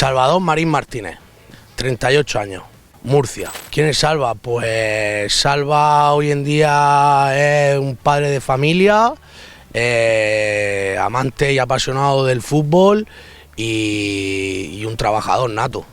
Salvador Marín Martínez, 38 años, Murcia. ¿Quién es Salva? Pues Salva hoy en día es un padre de familia, amante y apasionado del fútbol y un trabajador nato.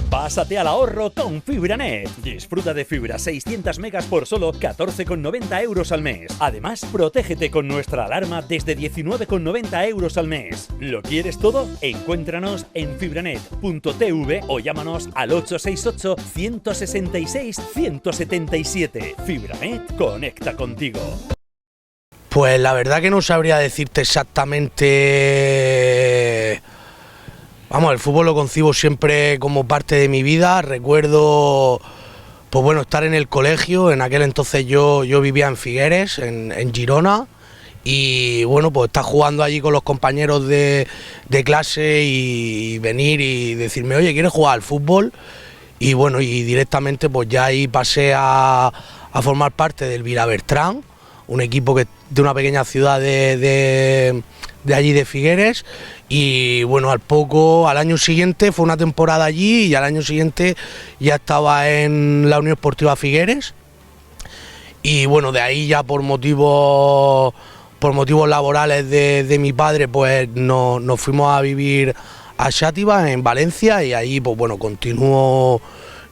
Pásate al ahorro con FibraNet. Disfruta de fibra 600 megas por solo 14,90 euros al mes. Además, protégete con nuestra alarma desde 19,90 euros al mes. ¿Lo quieres todo? Encuéntranos en fibranet.tv o llámanos al 868 166 177. FibraNet conecta contigo. Pues la verdad que no sabría decirte exactamente. Vamos, el fútbol lo concibo siempre como parte de mi vida. Recuerdo, pues bueno, estar en el colegio. En aquel entonces yo vivía en Figueres, en Girona. Y bueno, pues estar jugando allí con los compañeros de clase y venir y decirme, oye, ¿quieres jugar al fútbol? Y bueno, y directamente pues ya ahí pasé a formar parte del Vilabertrán, un equipo que de una pequeña ciudad de allí de Figueres. Y bueno, al año siguiente fue una temporada allí y al año siguiente ya estaba en la Unión Esportiva Figueres. Y bueno, de ahí ya por motivos laborales de mi padre, pues nos fuimos a vivir a Xàtiva, en Valencia, y ahí pues bueno, continuó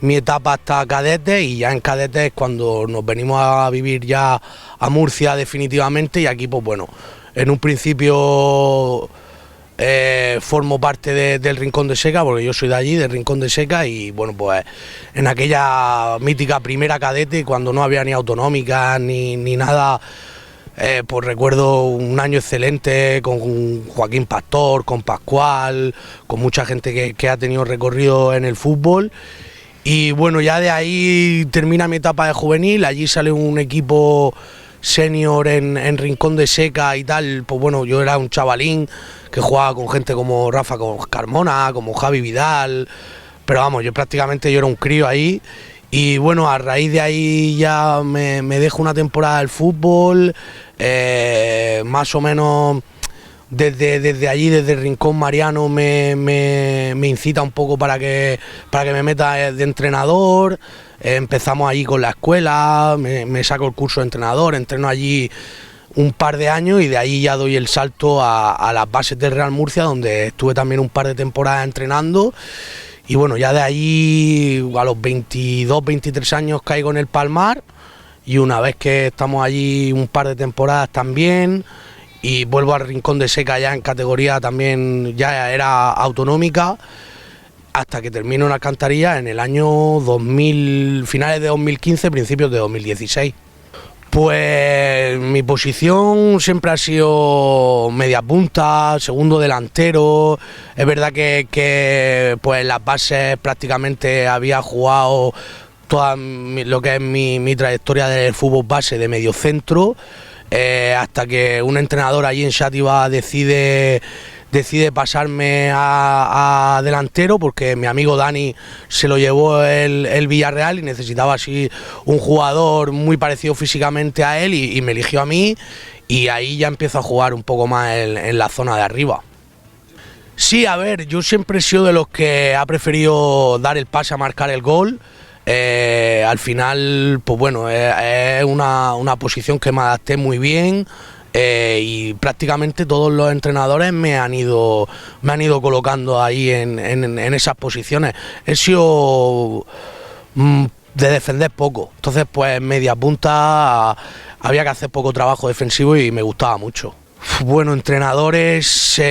mi etapa hasta cadetes, y ya en cadetes es cuando nos venimos a vivir ya a Murcia definitivamente. Y aquí pues bueno, en un principio formo parte del Rincón de Seca, porque yo soy de allí, del Rincón de Seca. Y bueno, pues en aquella mítica primera cadete, cuando no había ni autonómicas ni nada, pues recuerdo un año excelente con Joaquín Pastor, con Pascual, con mucha gente que ha tenido recorrido en el fútbol. Y bueno, ya de ahí termina mi etapa de juvenil. Allí sale un equipo senior en Rincón de Seca y tal. Pues bueno, yo era un chavalín que jugaba con gente como Rafa Carmona, como Javi Vidal, pero vamos, yo era un crío ahí. Y bueno, a raíz de ahí ya me dejo una temporada del fútbol, más o menos desde allí, desde el Rincón Mariano, me incita un poco para que me meta de entrenador. Empezamos allí con la escuela, me saco el curso de entrenador, entreno allí un par de años y de ahí ya doy el salto a las bases del Real Murcia, donde estuve también un par de temporadas entrenando. Y bueno, ya de ahí a los 22, 23 años caigo en el Palmar, y una vez que estamos allí un par de temporadas también, y vuelvo al Rincón de Seca ya en categoría también, ya era autonómica, hasta que termino en Alcantarilla en el año 2000, finales de 2015, principios de 2016. Pues mi posición siempre ha sido media punta, segundo delantero. Es verdad que pues en las bases prácticamente había jugado toda lo que es mi trayectoria del fútbol base de medio centro, hasta que un entrenador allí en Xàtiva decide pasarme a delantero, porque mi amigo Dani se lo llevó el Villarreal y necesitaba así un jugador muy parecido físicamente a él, y me eligió a mí, y ahí ya empiezo a jugar un poco más en la zona de arriba. Sí, a ver, yo siempre he sido de los que ha preferido dar el pase a marcar el gol. Al final, pues bueno, es una posición que me adapté muy bien. Y prácticamente todos los entrenadores me han ido colocando ahí en esas posiciones. He sido de defender poco, entonces pues media punta había que hacer poco trabajo defensivo y me gustaba mucho. Bueno, entrenadores,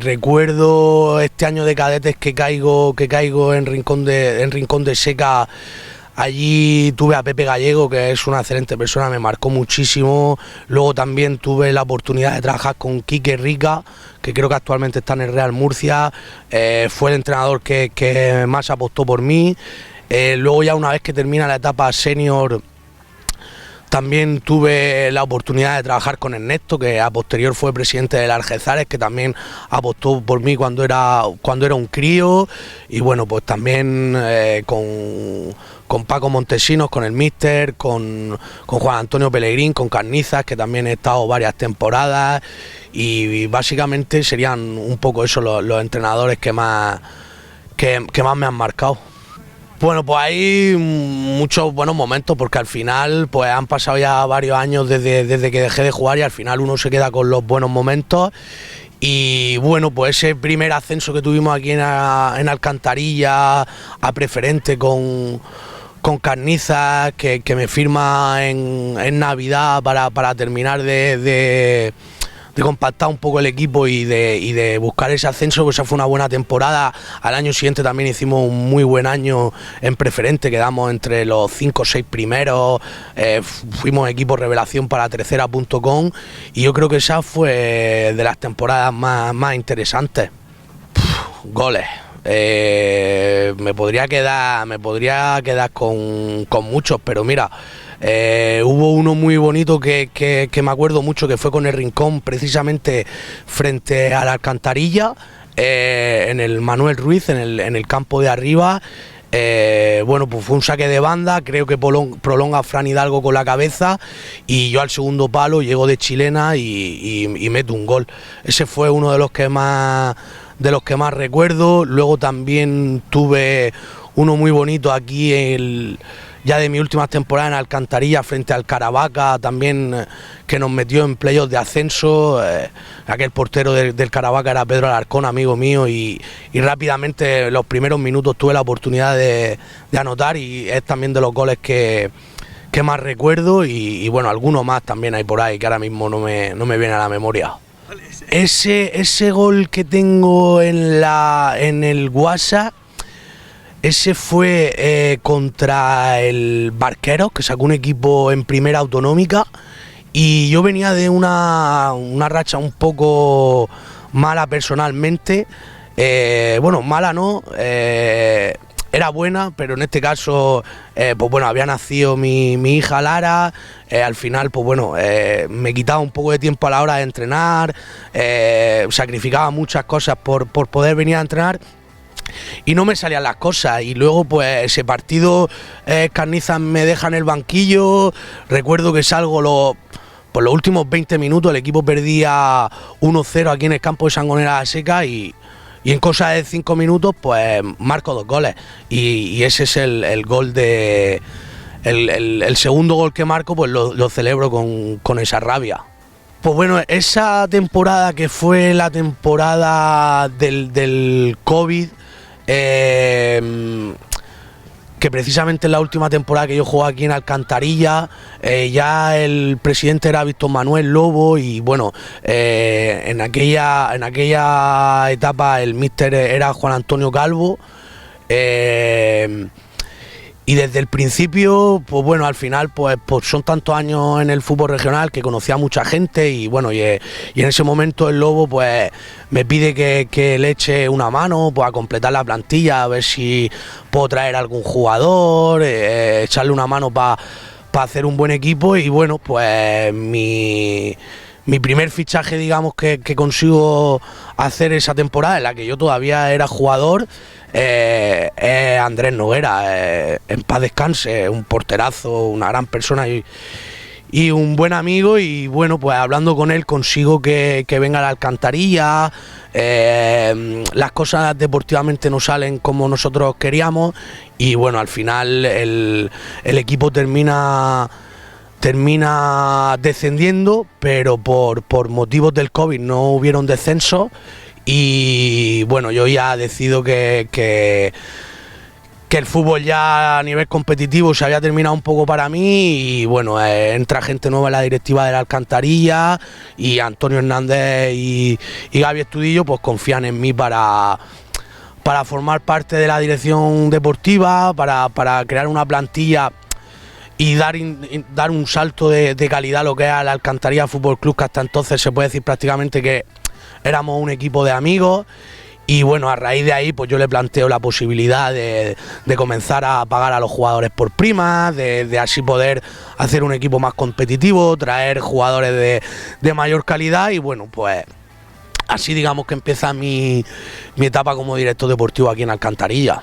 recuerdo este año de cadetes que caigo en Rincón de Seca. Allí tuve a Pepe Gallego, que es una excelente persona, me marcó muchísimo. Luego también tuve la oportunidad de trabajar con Quique Rica, que creo que actualmente está en el Real Murcia. Fue el entrenador que más apostó por mí. Luego ya una vez que termina la etapa senior, también tuve la oportunidad de trabajar con Ernesto, que a posterior fue presidente del Algezares, que también apostó por mí cuando era un crío. Y bueno, pues también con Paco Montesinos, con el míster, con Juan Antonio Pellegrín, con Carnizas, que también he estado varias temporadas. Y básicamente serían un poco eso los entrenadores que más que más me han marcado. Bueno, pues hay muchos buenos momentos porque al final pues han pasado ya varios años desde que dejé de jugar y al final uno se queda con los buenos momentos. Y bueno, pues ese primer ascenso que tuvimos aquí en Alcantarilla a preferente con Carnizas, que me firma en Navidad para terminar de compactar un poco el equipo y de buscar ese ascenso, pues esa fue una buena temporada. Al año siguiente también hicimos un muy buen año en preferente, quedamos entre los 5 o 6 primeros, fuimos equipo revelación para tercera.com y yo creo que esa fue de las temporadas más interesantes. Goles. Me podría quedar con muchos, pero mira, hubo uno muy bonito que me acuerdo mucho, que fue con el Rincón, precisamente frente a la Alcantarilla, en el Manuel Ruiz, en el campo de arriba. Bueno, pues fue un saque de banda, creo que prolonga Fran Hidalgo con la cabeza y yo al segundo palo llego de chilena y meto un gol. Ese fue uno de los que más recuerdo. Luego también tuve uno muy bonito aquí ya de mis últimas temporadas en Alcantarilla frente al Caravaca, también que nos metió en playoffs de ascenso. Aquel portero del Caravaca era Pedro Alarcón, amigo mío, y rápidamente en los primeros minutos tuve la oportunidad de anotar y es también de los goles que más recuerdo y bueno, algunos más también hay por ahí que ahora mismo no me viene a la memoria. Ese gol que tengo en el WhatsApp, ese fue contra el Barqueros, que sacó un equipo en primera autonómica y yo venía de una racha un poco mala personalmente. Bueno, mala no, era buena, pero en este caso, pues bueno, había nacido mi hija Lara. Al final, pues bueno, me quitaba un poco de tiempo a la hora de entrenar, sacrificaba muchas cosas por poder venir a entrenar y no me salían las cosas. Y luego, pues ese partido, Carnizas me deja en el banquillo. Recuerdo que salgo por los últimos 20 minutos, el equipo perdía 1-0 aquí en el campo de Sangonera la Seca y en cosa de 5 minutos pues marco 2 goles y ese es el gol el segundo gol que marco, pues lo celebro con esa rabia. Pues bueno, esa temporada que fue la temporada del COVID, que precisamente en la última temporada que yo jugué aquí en Alcantarilla, ya el presidente era Víctor Manuel Lobo y bueno, en aquella etapa el míster era Juan Antonio Calvo. Y desde el principio, pues bueno, al final pues son tantos años en el fútbol regional que conocía a mucha gente y bueno, y en ese momento el Lobo pues me pide que le eche una mano pues a completar la plantilla, a ver si puedo traer algún jugador, echarle una mano para hacer un buen equipo y bueno, pues mi primer fichaje, digamos, que consigo hacer esa temporada en la que yo todavía era jugador, es Andrés Noguera, en paz descanse, un porterazo, una gran persona y un buen amigo. Y bueno, pues hablando con él consigo que venga a la Alcantarilla. Las cosas deportivamente no salen como nosotros queríamos y bueno, al final el equipo termina descendiendo, pero por motivos del COVID no hubieron descensos y bueno, yo ya decido que el fútbol ya a nivel competitivo se había terminado un poco para mí y bueno, entra gente nueva en la directiva de la Alcantarilla y Antonio Hernández y Gaby Estudillo pues confían en mí para formar parte de la dirección deportiva, para crear una plantilla y dar un salto de calidad a lo que es la Alcantarilla Fútbol Club, que hasta entonces se puede decir prácticamente que éramos un equipo de amigos. Y bueno, a raíz de ahí pues yo le planteo la posibilidad de comenzar a pagar a los jugadores por primas, de así poder hacer un equipo más competitivo, traer jugadores de mayor calidad y bueno, pues así digamos que empieza mi etapa como director deportivo aquí en Alcantarilla.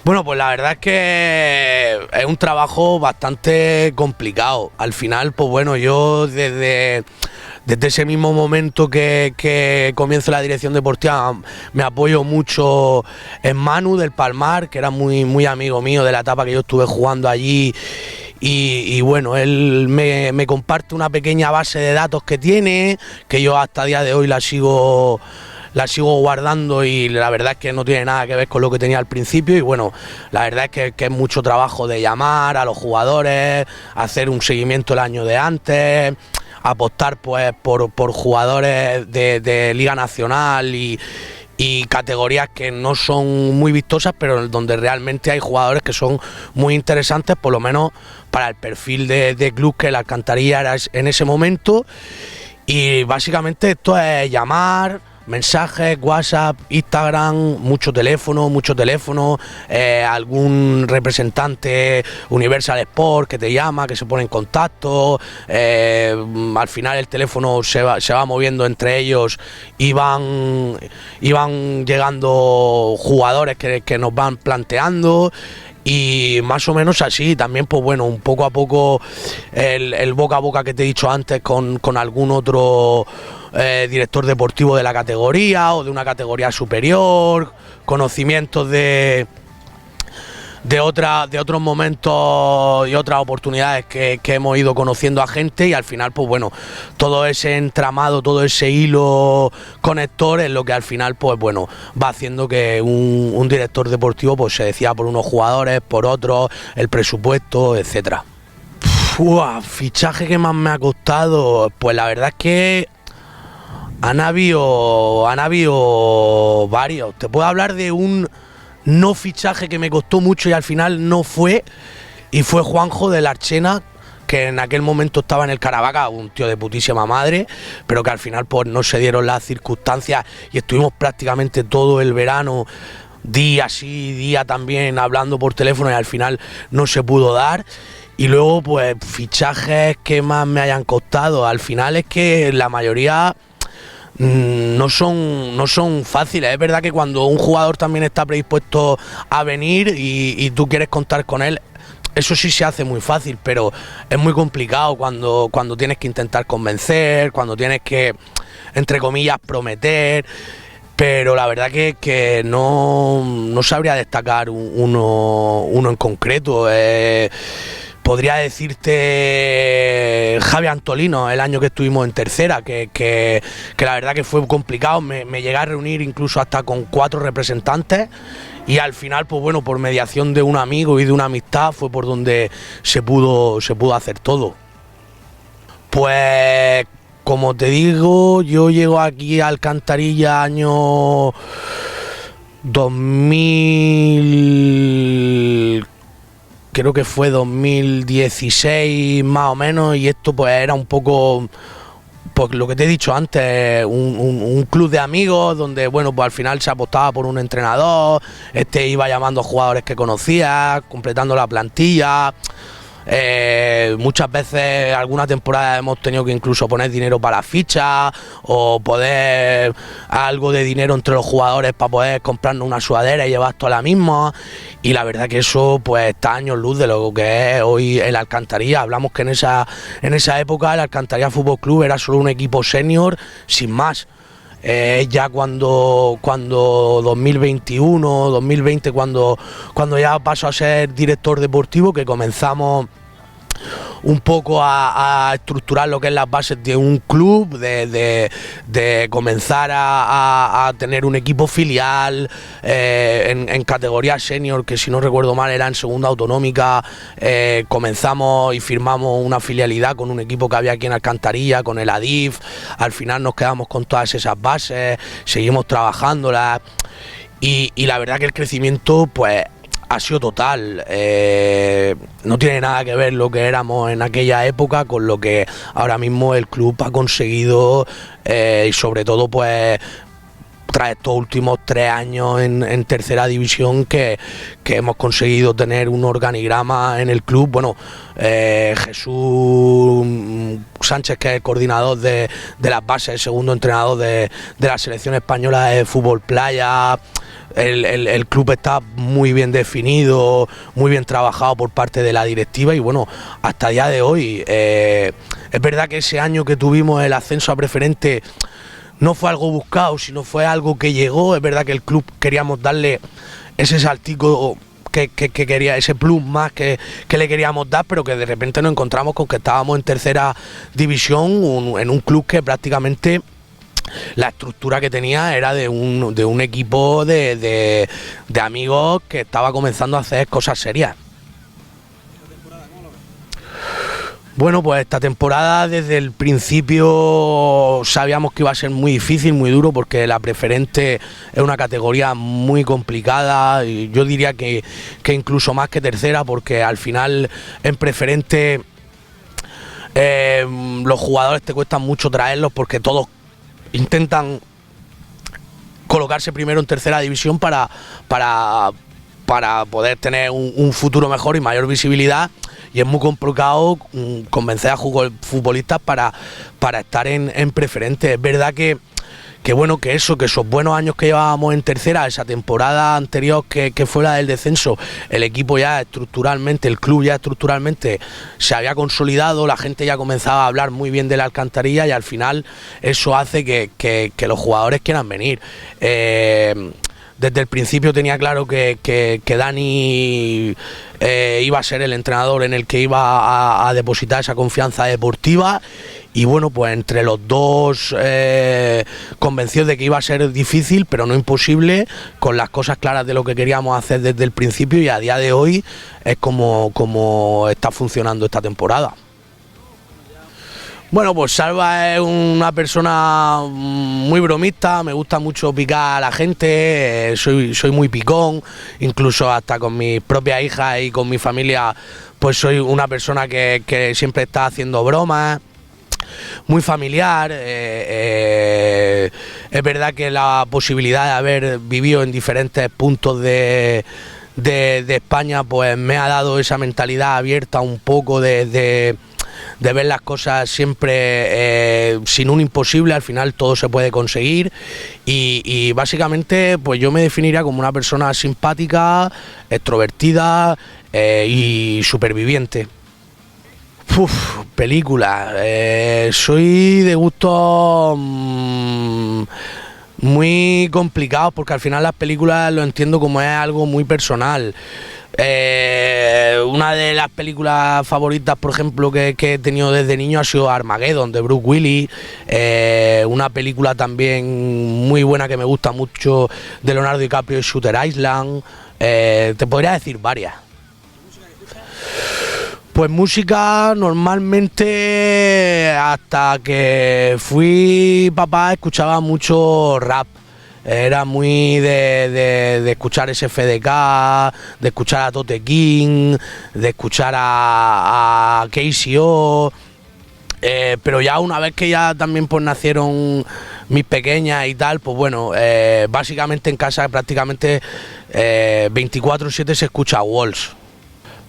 Bueno, pues la verdad es que es un trabajo bastante complicado. Al final, pues bueno, yo desde desde ese mismo momento que comienzo la dirección deportiva me apoyo mucho en Manu del Palmar, que era muy amigo mío de la etapa que yo estuve jugando allí. Y bueno, él me comparte una pequeña base de datos que tiene, que yo hasta día de hoy la sigo guardando, y la verdad es que no tiene nada que ver con lo que tenía al principio. Y bueno, la verdad es que es mucho trabajo de llamar a los jugadores, hacer un seguimiento el año de antes, apostar pues por jugadores de Liga Nacional y categorías que no son muy vistosas, pero donde realmente hay jugadores que son muy interesantes, por lo menos para el perfil de club que el Alcantarilla era en ese momento. Y básicamente esto es llamar, mensajes, WhatsApp, Instagram, mucho teléfono, algún representante Universal Sport que te llama, que se pone en contacto, al final el teléfono se va moviendo entre ellos y van llegando jugadores que nos van planteando. Y más o menos así, también pues bueno, un poco a poco el boca a boca que te he dicho antes con algún otro director deportivo de la categoría o de una categoría superior, conocimientos de otros momentos y otras oportunidades que hemos ido conociendo a gente, y al final pues bueno, todo ese entramado, todo ese hilo conector es lo que al final pues bueno, va haciendo que un director deportivo pues se decida por unos jugadores, por otros, el presupuesto, etcétera. Fichaje que más me ha costado, pues la verdad es que han habido varios. Te puedo hablar de un no fichaje que me costó mucho y al final no fue, y fue Juanjo del Archena, que en aquel momento estaba en el Caravaca, un tío de putísima madre, pero que al final pues no se dieron las circunstancias y estuvimos prácticamente todo el verano, día sí, día también, hablando por teléfono, y al final no se pudo dar. Y luego pues fichajes que más me hayan costado, al final es que la mayoría no son fáciles. Es verdad que cuando un jugador también está predispuesto a venir y tú quieres contar con él, eso sí se hace muy fácil, pero es muy complicado cuando tienes que intentar convencer, cuando tienes que, entre comillas, prometer. Pero la verdad que no sabría destacar uno en concreto. Podría decirte Javi Antolino, el año que estuvimos en tercera, que la verdad que fue complicado. Me llegué a reunir incluso hasta con 4 representantes, y al final pues bueno, por mediación de un amigo y de una amistad fue por donde se pudo hacer todo. Pues como te digo, yo llego aquí a Alcantarilla año 2000, creo que fue 2016 más o menos, y esto pues era un poco pues lo que te he dicho antes, un club de amigos donde bueno, pues al final se apostaba por un entrenador, iba llamando a jugadores que conocía, completando la plantilla. Muchas veces, alguna temporada hemos tenido que incluso poner dinero para las fichas o poder algo de dinero entre los jugadores para poder comprarnos una sudadera y llevar toda la misma. Y la verdad que eso pues está a años luz de lo que es hoy el Alcantarilla. Hablamos que en esa época el Alcantarilla Fútbol Club era solo un equipo senior sin más. Ya cuando 2021, 2020, cuando ya paso a ser director deportivo, que comenzamos un poco a estructurar lo que es las bases de un club, de comenzar a tener un equipo filial en categoría senior, que si no recuerdo mal era en segunda autonómica. Comenzamos y firmamos una filialidad con un equipo que había aquí en Alcantarilla, con el Adif. Al final nos quedamos con todas esas bases, seguimos trabajándolas, y la verdad que el crecimiento pues ha sido total. No tiene nada que ver lo que éramos en aquella época con lo que ahora mismo el club ha conseguido, y sobre todo pues tras estos últimos 3 años en tercera división que hemos conseguido tener un organigrama en el club. Bueno, Jesús Sánchez, que es el coordinador de las bases, el segundo entrenador de la selección española de fútbol playa. El club está muy bien definido, muy bien trabajado por parte de la directiva y bueno, hasta el día de hoy es verdad que ese año que tuvimos el ascenso a preferente no fue algo buscado, sino fue algo que llegó. Es verdad que el club queríamos darle ese saltico que quería, ese plus más que le queríamos dar, pero que de repente nos encontramos con que estábamos en tercera división, en un club que prácticamente la estructura que tenía era de un equipo de amigos que estaba comenzando a hacer cosas serias. Bueno, pues esta temporada desde el principio sabíamos que iba a ser muy difícil, muy duro, porque la preferente es una categoría muy complicada, y yo diría que incluso más que tercera, porque al final en preferente los jugadores te cuestan mucho traerlos, porque todos intentan colocarse primero en tercera división para poder tener un futuro mejor y mayor visibilidad, y es muy complicado convencer a futbolistas para estar en preferente. Es verdad que esos buenos años que llevábamos en tercera, esa temporada anterior que fue la del descenso, el equipo ya estructuralmente, el club ya estructuralmente se había consolidado, la gente ya comenzaba a hablar muy bien de la Alcantarilla, y al final eso hace que los jugadores quieran venir. Desde el principio tenía claro que Dani iba a ser el entrenador en el que iba a depositar esa confianza deportiva, y bueno, pues entre los dos convencidos de que iba a ser difícil, pero no imposible, con las cosas claras de lo que queríamos hacer desde el principio, y a día de hoy es como está funcionando esta temporada. Bueno, pues Salva es una persona muy bromista, me gusta mucho picar a la gente, soy muy picón, incluso hasta con mis propias hijas y con mi familia, pues soy una persona que siempre está haciendo bromas, muy familiar. Es verdad que la posibilidad de haber vivido en diferentes puntos de España, pues me ha dado esa mentalidad abierta un poco de ver las cosas siempre sin un imposible. Al final todo se puede conseguir, y básicamente pues yo me definiría como una persona simpática, extrovertida y superviviente. Películas, soy de gustos muy complicados, porque al final las películas lo entiendo como es algo muy personal. Una de las películas favoritas, por ejemplo, que he tenido desde niño ha sido Armageddon, de Bruce Willis. Una película también muy buena que me gusta mucho de Leonardo DiCaprio es Shooter Island. Te podría decir varias. Pues música, normalmente hasta que fui papá escuchaba mucho rap. Era muy de escuchar SFDK, de escuchar a Tote King, de escuchar a KCO. Pero ya una vez que ya también pues nacieron mis pequeñas y tal, pues bueno, básicamente en casa prácticamente 24/7 se escucha Walls.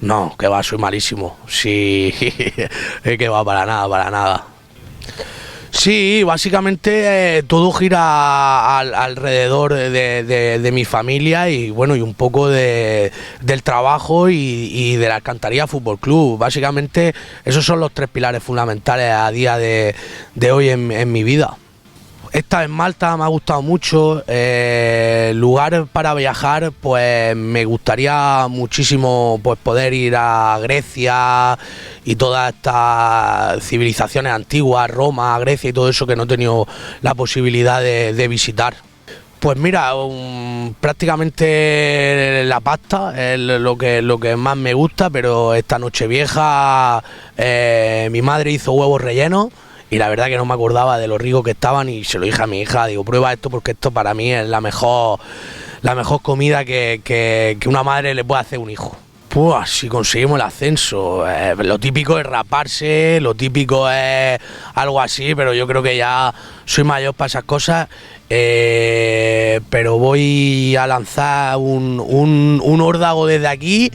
No, que va, soy malísimo. Sí, que va, para nada. Sí, básicamente todo gira alrededor de mi familia, y bueno, y un poco del trabajo y de la Alcantarilla Fútbol Club. Básicamente esos son los 3 pilares fundamentales a día de hoy en mi vida. Esta en Malta me ha gustado mucho. Lugar para viajar, pues me gustaría muchísimo pues poder ir a Grecia y todas estas civilizaciones antiguas, Roma, Grecia y todo eso, que no he tenido la posibilidad de visitar. Pues mira, prácticamente la pasta es lo que más me gusta, pero esta Nochevieja mi madre hizo huevos rellenos, y la verdad que no me acordaba de lo rico que estaban, y se lo dije a mi hija, digo, prueba esto porque esto para mí es la mejor comida que una madre le puede hacer a un hijo. Pues si conseguimos el ascenso, lo típico es raparse, lo típico es algo así, pero yo creo que ya soy mayor para esas cosas. Pero voy a lanzar un órdago desde aquí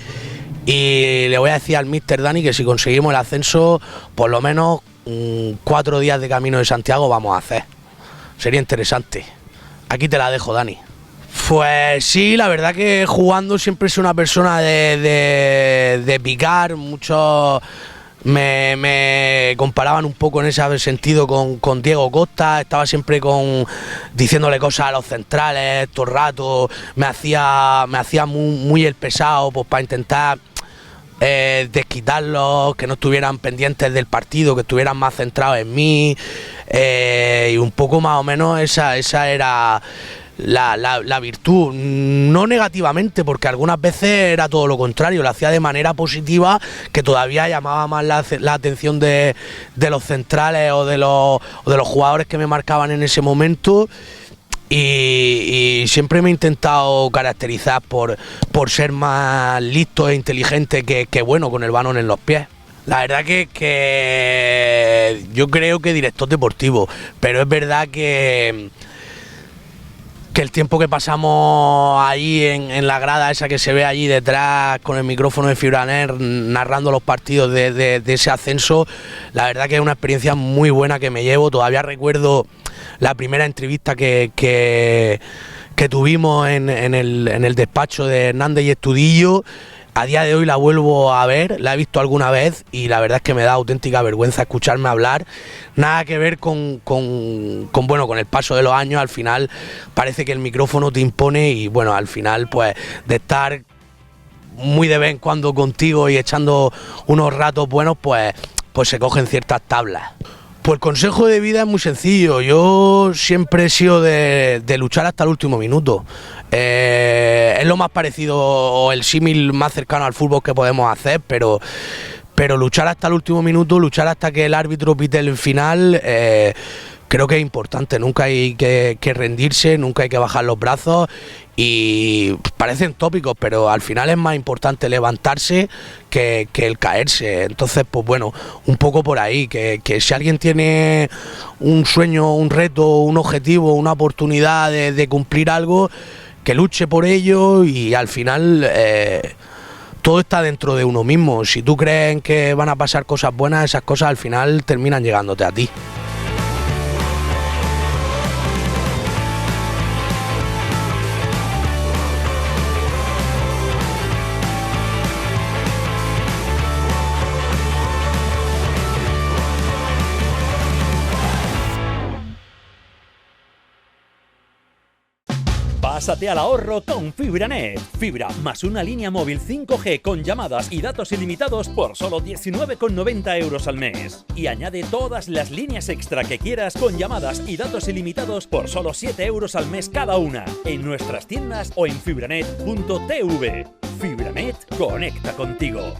y le voy a decir al Mr. Dani que si conseguimos el ascenso, por lo menos 4 días de Camino de Santiago vamos a hacer. Sería interesante. Aquí te la dejo, Dani. Pues sí, la verdad que jugando siempre soy una persona de picar. Muchos me comparaban un poco en ese sentido con Diego Costa. Estaba siempre diciéndole cosas a los centrales todo el rato. Me hacía muy el pesado, pues para intentar desquitarlos, que no estuvieran pendientes del partido, que estuvieran más centrados en mí. Y un poco más o menos esa era la virtud, no negativamente, porque algunas veces era todo lo contrario, lo hacía de manera positiva, que todavía llamaba más la atención de los centrales o de los jugadores que me marcaban en ese momento. Y siempre me he intentado caracterizar por ser más listo e inteligente que bueno con el balón en los pies. La verdad que yo creo que director deportivo, pero es verdad que el tiempo que pasamos ahí en la grada esa que se ve allí detrás con el micrófono de Fibranet narrando los partidos de ese ascenso, la verdad que es una experiencia muy buena que me llevo. Todavía recuerdo la primera entrevista que tuvimos en el despacho de Hernández y Estudillo. A día de hoy la vuelvo a ver, la he visto alguna vez y la verdad es que me da auténtica vergüenza escucharme hablar. Nada que ver con el paso de los años. Al final parece que el micrófono te impone y bueno, al final pues de estar muy de vez en cuando contigo y echando unos ratos buenos, pues se cogen ciertas tablas. Pues el consejo de vida es muy sencillo. Yo siempre he sido de luchar hasta el último minuto. Es lo más parecido o el símil más cercano al fútbol que podemos hacer, pero luchar hasta el último minuto, luchar hasta que el árbitro pite el final, creo que es importante. Nunca hay que rendirse, nunca hay que bajar los brazos. Y parecen tópicos, pero al final es más importante levantarse que el caerse. Entonces, pues bueno, un poco por ahí, que si alguien tiene un sueño, un reto, un objetivo, una oportunidad de cumplir algo, que luche por ello y al final todo está dentro de uno mismo. Si tú crees en que van a pasar cosas buenas, esas cosas al final terminan llegándote a ti. Pásate al ahorro con Fibranet. Fibra más una línea móvil 5G con llamadas y datos ilimitados por solo 19,90 euros al mes. Y añade todas las líneas extra que quieras con llamadas y datos ilimitados por solo 7 euros al mes cada una. En nuestras tiendas o en fibranet.tv. Fibranet conecta contigo.